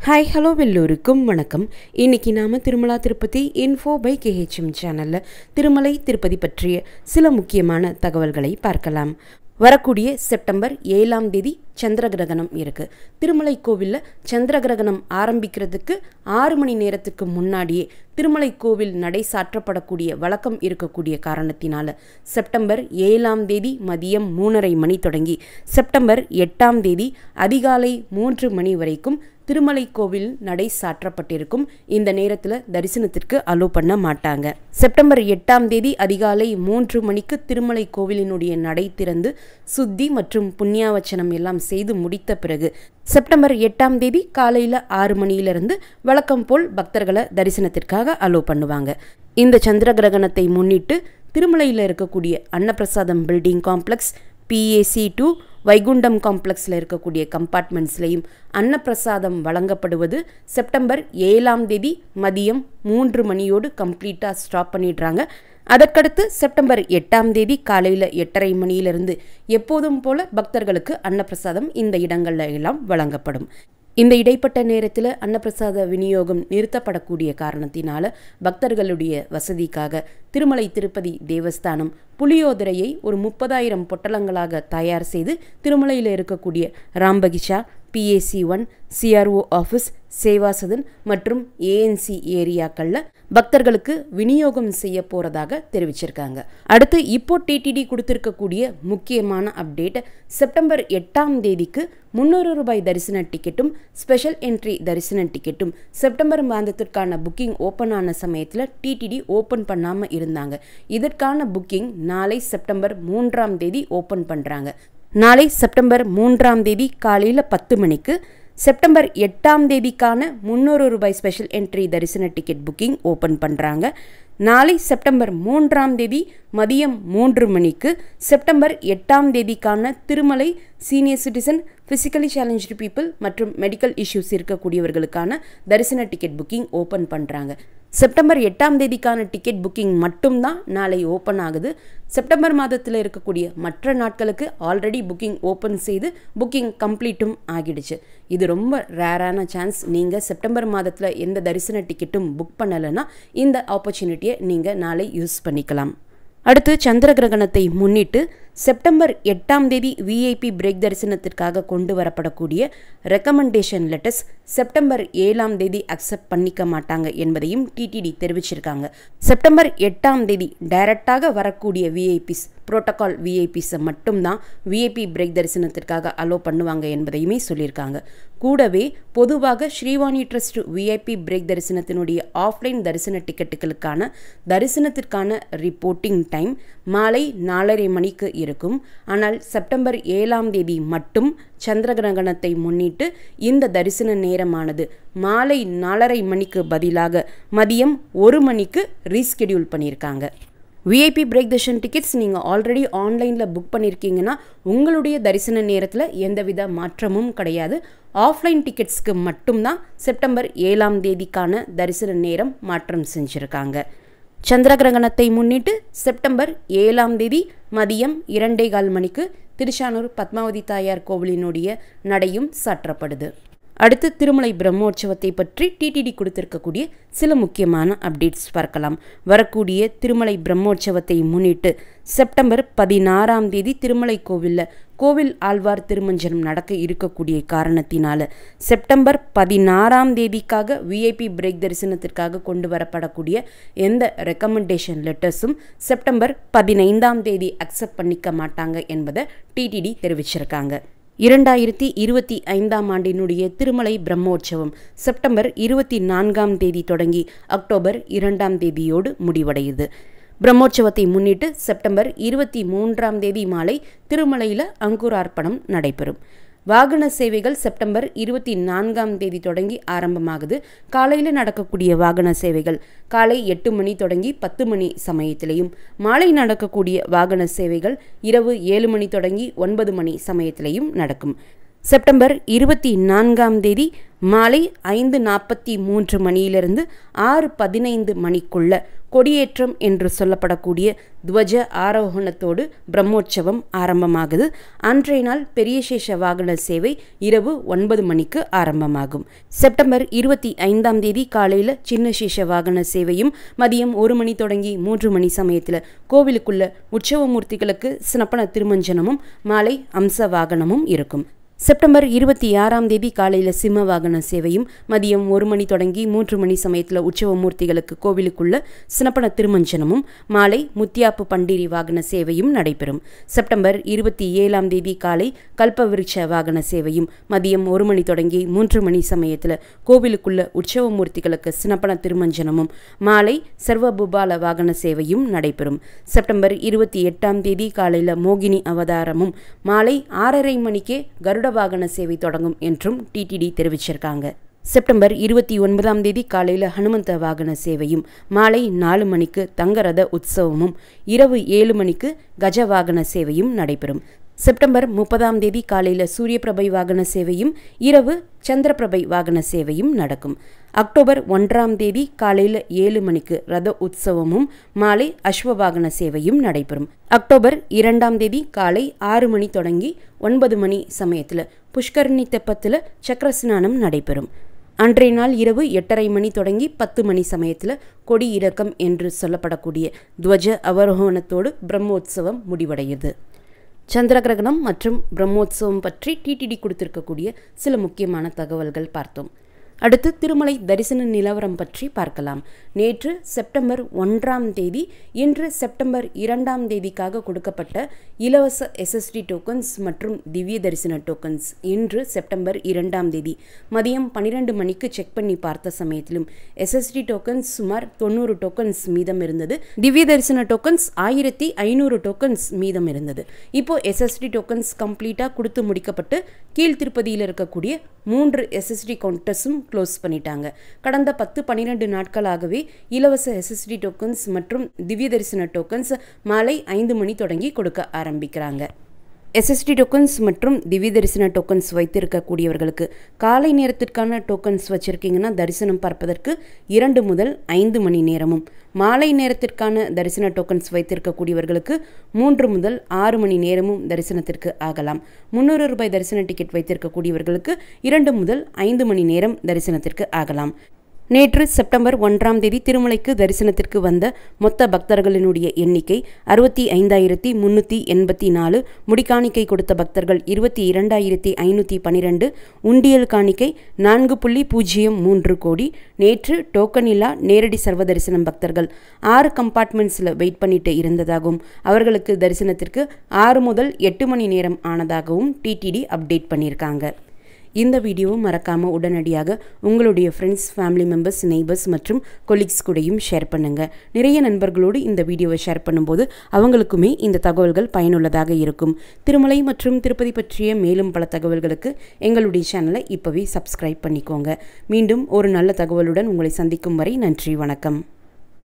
Hi hello எல்லோருக்கும் வணக்கம். இன்றைக்கி நாம் திருமலா திருப்பதி இன்ஃபோ பை கேஹெச்எம் சேனலில் திருமலை திருப்பதி பற்றிய சில முக்கியமான தகவல்களை பார்க்கலாம். வரக்கூடிய செப்டம்பர் 7ஆம் தேதி சந்திர கிரகணம் இருக்குது. திருமலை கோவிலில் சந்திர கிரகணம் ஆரம்பிக்கிறதுக்கு 6 மணி நேரத்துக்கு முன்னாடியே திருமலை கோவில் நடை சாற்றப்படக்கூடிய வழக்கம் இருக்கக்கூடிய காரணத்தினால செப்டம்பர் 7ஆம் தேதி மதியம் 3:30 மணி தொடங்கி செப்டம்பர் 8ஆம் தேதி அதிகாலை 3 மணி வரைக்கும் திருமலை கோவில் நடை சாற்றப்பட்டிருக்கும். இந்த நேரத்தில் தரிசனத்திற்கு அலோ பண்ண மாட்டாங்க. செப்டம்பர் 8ஆம் தேதி அதிகாலை 3 மணிக்கு திருமலை கோவிலினுடைய நடை திறந்து சுத்தி மற்றும் புண்ணியாவச்சனம் எல்லாம் செய்து முடித்த பிறகு செப்டம்பர் 8ஆம் தேதி காலையில் 6 மணியிலிருந்து வழக்கம் போல் பக்தர்களை தரிசனத்திற்காக அலோ பண்ணுவாங்க. இந்த சந்திர கிரகணத்தை முன்னிட்டு திருமலையில் இருக்கக்கூடிய அன்னப்பிரசாதம் பில்டிங் காம்ப்ளெக்ஸ், PAC2 வைகுண்டம் காம்ப்ளெக்ஸில் இருக்கக்கூடிய கம்பார்ட்மெண்ட்ஸ்லையும் அன்னப்பிரசாதம் வழங்கப்படுவது செப்டம்பர் 7ஆம் தேதி மதியம் 3 மணியோடு கம்ப்ளீட்டாக ஸ்டாப் பண்ணிடுறாங்க. அதற்கடுத்து செப்டம்பர் 8ஆம் தேதி காலையில் 8:30 மணியிலிருந்து எப்போதும் போல பக்தர்களுக்கு அன்னப்பிரசாதம் இந்த இடங்களில் எல்லாம் வழங்கப்படும். இந்த இடைப்பட்ட நேரத்தில் அன்னப்பிரசாத விநியோகம் நிறுத்தப்படக்கூடிய காரணத்தினால பக்தர்களுடைய வசதிக்காக திருமலை திருப்பதி தேவஸ்தானம் புளியோதரையை ஒரு 30,000 பொட்டலங்களாக தயார் செய்து திருமலையில் இருக்கக்கூடிய ராம்பகிஷா, PAC1, CRO ஆஃபீஸ், சேவாசதன் மற்றும் ANC ஏரியாக்களில் பக்தர்களுக்கு விநியோகம் செய்ய போகிறதாக தெரிவிச்சிருக்காங்க. அடுத்து இப்போ TTD கொடுத்துருக்கக்கூடிய முக்கியமான அப்டேட், செப்டம்பர் 8ஆம் தேதிக்கு 300 ரூபாய் தரிசன டிக்கெட்டும் ஸ்பெஷல் என்ட்ரி தரிசன டிக்கெட்டும் செப்டம்பர் மாதத்திற்கான புக்கிங் ஓப்பன் ஆன சமயத்தில் TTD ஓப்பன் பண்ணாமல் இருந்தாங்க. இதற்கான புக்கிங் நாளை செப்டம்பர் 3ஆம் தேதி ஓப்பன் பண்ணுறாங்க. நாளை செப்டம்பர் 3ஆம் தேதி காலையில் 10 மணிக்கு செப்டம்பர் 8ஆம் தேதிக்கான 300 ரூபாய் ஸ்பெஷல் என்ட்ரி தரிசன டிக்கெட் புக்கிங் ஓப்பன் பண்ணுறாங்க. நாளை செப்டம்பர் 3ஆம் தேதி மதியம் 3 மணிக்கு செப்டம்பர் 8ஆம் தேதிக்கான Tirumala senior citizen, physically challenge people மற்றும் மெடிக்கல் இஷ்யூஸ் இருக்கக்கூடியவர்களுக்கான தரிசன டிக்கெட் புக்கிங் ஓப்பன் பண்ணுறாங்க. செப்டம்பர் 8ஆம் தேதிக்கான டிக்கெட் புக்கிங் மட்டும்தான் நாளை ஓப்பன் ஆகுது. செப்டம்பர் மாதத்தில் இருக்கக்கூடிய மற்ற நாட்களுக்கு ஆல்ரெடி புக்கிங் ஓப்பன் செய்து புக்கிங் கம்ப்ளீட்டும் ஆகிடுச்சு. இது ரொம்ப ரேரான சான்ஸ். நீங்கள் செப்டம்பர் மாதத்தில் எந்த தரிசன டிக்கெட்டும் புக் பண்ணலைன்னா இந்த ஆப்பர்ச்சுனிட்டியை நீங்கள் நாளை யூஸ் பண்ணிக்கலாம். அடுத்து சந்திர கிரகணத்தை முன்னிட்டு செப்டம்பர் 8ஆம் தேதி VIP பிரேக் தரிசனத்திற்காக கொண்டு வரப்படக்கூடிய ரெக்கமெண்டேஷன் லெட்டர்ஸ் செப்டம்பர் 7ஆம் தேதி அக்செப்ட் பண்ணிக்க மாட்டாங்க என்பதையும் TTD தெரிவிச்சிருக்காங்க. செப்டம்பர் 8ஆம் தேதி டைரக்டாக வரக்கூடிய VIPs, புரோட்டோகால் VIPs மட்டும்தான் VIP பிரேக் தரிசனத்திற்காக அலோ பண்ணுவாங்க என்பதையுமே சொல்லியிருக்காங்க. கூடவே பொதுவாக ஸ்ரீவாணி ட்ரஸ்ட் VIP பிரேக் தரிசனத்தினுடைய ஆஃப்லைன் தரிசன டிக்கெட்டுகளுக்கான தரிசனத்திற்கான ரிப்போர்ட்டிங் டைம் மாலை 4:30 மணிக்கு இருக்கும். ஆனால் செப்டம்பர் 7ஆம் தேதி மட்டும் சந்திர கிரகணத்தை முன்னிட்டு இந்த தரிசன நேரமானது மாலை 4:30 மணிக்கு பதிலாக மதியம் 1 மணிக்கு ரீஸ்கெடியூல் பண்ணியிருக்காங்க. VIP பிரேக் தர்ஷன் டிக்கெட்ஸ் நீங்கள் ஆல்ரெடி ஆன்லைனில் புக் பண்ணியிருக்கீங்கன்னா உங்களுடைய தரிசன நேரத்தில் எந்தவித மாற்றமும் கிடையாது. ஆஃப்லைன் டிக்கெட்ஸ்க்கு மட்டும்தான் செப்டம்பர் 7ஆம் தேதிக்கான தரிசன நேரம் மாற்றம் செஞ்சுருக்காங்க. சந்திர கிரகணத்தை முன்னிட்டு செப்டம்பர் 7ஆம் தேதி மதியம் 2:15 மணிக்கு திருச்சானூர் பத்மாவதி தாயார் கோவிலினுடைய நடையும் சாற்றப்படுது. அடுத்து திருமலை பிரம்மோற்சவத்தை பற்றி TTD கொடுத்திருக்கக்கூடிய சில முக்கியமான அப்டேட்ஸ் பார்க்கலாம். வரக்கூடிய திருமலை பிரம்மோற்சவத்தை முன்னிட்டு செப்டம்பர் 16ஆம் தேதி திருமலை கோவிலில் கோவில் ஆழ்வார் திருமஞ்சனம் நடக்க இருக்கக்கூடிய காரணத்தினால செப்டம்பர் 16ஆம் தேதிக்காக VIP பிரேக் தரிசனத்திற்காக கொண்டு வரப்படக்கூடிய எந்த ரெக்கமெண்டேஷன் லெட்டர்ஸும் செப்டம்பர் 15ஆம் தேதி அக்செப்ட் பண்ணிக்க மாட்டாங்க என்பதை TTD தெரிவிச்சிருக்காங்க. 2025ஆம் ஆண்டினுடைய திருமலை பிரம்மோற்சவம் செப்டம்பர் 24ஆம் தேதி தொடங்கி அக்டோபர் 2ஆம் தேதியோடு முடிவடையுது. பிரம்மோற்சவத்தை முன்னிட்டு செப்டம்பர் 23ஆம் தேதி மாலை திருமலையில் அங்குரார்ப்பணம் நடைபெறும். வாகன சேவைகள் செப்டம்பர் 24ஆம் தேதி தொடங்கி ஆரம்பமாகுது. காலையில் நடக்கக்கூடிய வாகன சேவைகள் காலை 8 மணி தொடங்கி 10 மணி சமயத்திலையும், மாலை நடக்கக்கூடிய வாகன சேவைகள் இரவு 7 மணி தொடங்கி 9 மணி சமயத்திலையும் நடக்கும். செப்டம்பர் 24ஆம் தேதி மாலை 5:43 மணியிலிருந்து 6:15 மணிக்குள்ள கொடியேற்றம் என்று சொல்லப்படக்கூடிய துவஜ ஆரோகணத்தோடு பிரம்மோற்சவம் ஆரம்பமாகுது. அன்றைய நாள் பெரிய சேஷ வாகன சேவை இரவு 9 மணிக்கு ஆரம்பமாகும். செப்டம்பர் 25ஆம் தேதி காலையில் சின்ன சேஷ வாகன சேவையும் மதியம் 1 மணி தொடங்கி 3 மணி சமயத்தில் கோவிலுக்குள்ள உற்சவமூர்த்திகளுக்கு சினப்பன திருமஞ்சனமும் மாலை அம்ச வாகனமும் இருக்கும். செப்டம்பர் 26ஆம் தேதி காலையில் சிம்ம வாகன சேவையும் மதியம் 1 மணி தொடங்கி 3 மணி சமயத்தில் உற்சவமூர்த்திகளுக்கு கோவிலுக்குள்ள சினப்பன திருமஞ்சனமும் மாலை முத்தியாப்பு பண்டிரி வாகன சேவையும் நடைபெறும். செப்டம்பர் 27ஆம் தேதி காலை கல்பவிருட்ச வாகன சேவையும் மதியம் 1 மணி தொடங்கி 3 மணி சமயத்தில் கோவிலுக்குள்ள உற்சவமூர்த்திகளுக்கு சினப்பன திருமஞ்சனமும் மாலை சர்வபூபால வாகன சேவையும் நடைபெறும். செப்டம்பர் 28ஆம் தேதி காலையில் மோகினி அவதாரமும் மாலை 6:30 மணிக்கே கருட வாகன சேவை தொடங்கும் என்றும் டிடிடி தெரிவிச்சிருக்காங்க. செப்டம்பர் 29ஆம் தேதி காலையில் ஹனுமந்த வாகன சேவையும் மாலை 4 மணிக்கு தங்கரத உற்சவமும் இரவு 7 மணிக்கு கஜ வாகன சேவையும் நடைபெறும். செப்டம்பர் 30ஆம் தேதி காலையில் சூரியபிரபை வாகன சேவையும் இரவு சந்திரபிரபை வாகன சேவையும் நடக்கும். அக்டோபர் 1ஆம் தேதி காலையில் 7 மணிக்கு ரத உற்சவமும் மாலை அஸ்வ வாகன சேவையும் நடைபெறும். அக்டோபர் 2ஆம் தேதி காலை 6 மணி தொடங்கி 9 மணி சமயத்தில் புஷ்கரணி தெப்பத்தில் சக்கரஸ்நானம் நடைபெறும். அன்றைய நாள் இரவு 8:30 மணி தொடங்கி 10 மணி சமயத்தில் கொடி இறக்கம் என்று சொல்லப்படக்கூடிய துவஜ அவரோகணத்தோடு பிரம்மோற்சவம் முடிவடையுது. சந்திர கிரகணம் மற்றும் பிரம்மோற்சவம் பற்றி டிடிடி கொடுத்திருக்கக்கூடிய சில முக்கியமான தகவல்கள் பார்த்தோம். அடுத்து திருமலை தரிசன நிலவரம் பற்றி பார்க்கலாம். நேற்று செப்டம்பர் 1ஆம் தேதி, இன்று செப்டம்பர் 2ஆம் தேதிக்காக கொடுக்கப்பட்ட இலவச எஸ்எஸ்டி டோக்கன்ஸ் மற்றும் திவ்ய தரிசன டோக்கன்ஸ் இன்று செப்டம்பர் 2ஆம் தேதி மதியம் 12 மணிக்கு செக் பண்ணி பார்த்த சமயத்திலும் எஸ்எஸ்டி டோக்கன்ஸ் சுமார் 90 டோக்கன்ஸ் மீதம் இருந்தது. திவ்ய தரிசன டோக்கன்ஸ் 1500 டோக்கன்ஸ் மீதம் இருந்தது. இப்போ எஸ்எஸ்டி டோக்கன்ஸ் கம்ப்ளீட்டாக கொடுத்து முடிக்கப்பட்டு கீழ் திருப்பதியில் இருக்கக்கூடிய 3 எஸ்எஸ்டி கவுண்டர்ஸும் க்ளோஸ் பண்ணிட்டாங்க. கடந்த 10-12 நாட்களாகவே இலவச எஸ்எஸ்டி டோக்கன்ஸ் மற்றும் திவ்ய தரிசன டோக்கன்ஸ் மாலை 5 மணி தொடங்கி கொடுக்க ஆரம்பிக்கிறாங்க. எஸ்எஸ்டி டோக்கன்ஸ் மற்றும் திவ்ய தரிசன டோக்கன்ஸ் வைத்திருக்கக்கூடியவர்களுக்கு காலை நேரத்திற்கான டோக்கன்ஸ் வச்சுருக்கீங்கன்னா தரிசனம் பார்ப்பதற்கு 2 முதல் 5 மணி நேரமும், மாலை நேரத்திற்கான தரிசன டோக்கன்ஸ் வைத்திருக்கக்கூடியவர்களுக்கு 3 முதல் 6 மணி நேரமும் தரிசனத்திற்கு ஆகலாம். 300 ரூபாய் தரிசன டிக்கெட் வைத்திருக்கக்கூடியவர்களுக்கு 2 முதல் 5 மணி நேரம் தரிசனத்திற்கு ஆகலாம். நேற்று செப்டம்பர் 1ஆம் தேதி திருமலைக்கு தரிசனத்திற்கு வந்த மொத்த பக்தர்களினுடைய எண்ணிக்கை 65,384. முடிக்காணிக்கை கொடுத்த பக்தர்கள் 22,512. உண்டியல் காணிக்கை 4.03 கோடி. நேற்று டோக்கன் இல்லா நேரடி சர்வ தரிசனம் பக்தர்கள் 6 கம்பார்ட்மெண்ட்ஸில் வெயிட் பண்ணிட்டு இருந்ததாகவும் அவர்களுக்கு தரிசனத்திற்கு 6 முதல் 8 மணி நேரம் ஆனதாகவும் டிடிடி அப்டேட் பண்ணியிருக்காங்க. இந்த வீடியோவை மறக்காமல் உடனடியாக உங்களுடைய ஃப்ரெண்ட்ஸ், ஃபேமிலி மெம்பர்ஸ், நெய்பர்ஸ் மற்றும் கொலீக்ஸ் கூடயும் ஷேர் பண்ணுங்கள். நிறைய நண்பர்களோடு இந்த வீடியோவை ஷேர் பண்ணும்போது அவங்களுக்குமே இந்த தகவல்கள் பயனுள்ளதாக இருக்கும். திருமலை மற்றும் திருப்பதி பற்றிய மேலும் பல தகவல்களுக்கு எங்களுடைய சேனலை இப்போவே சப்ஸ்கிரைப் பண்ணிக்கோங்க. மீண்டும் ஒரு நல்ல தகவலுடன் உங்களை சந்திக்கும் வரை நன்றி, வணக்கம்.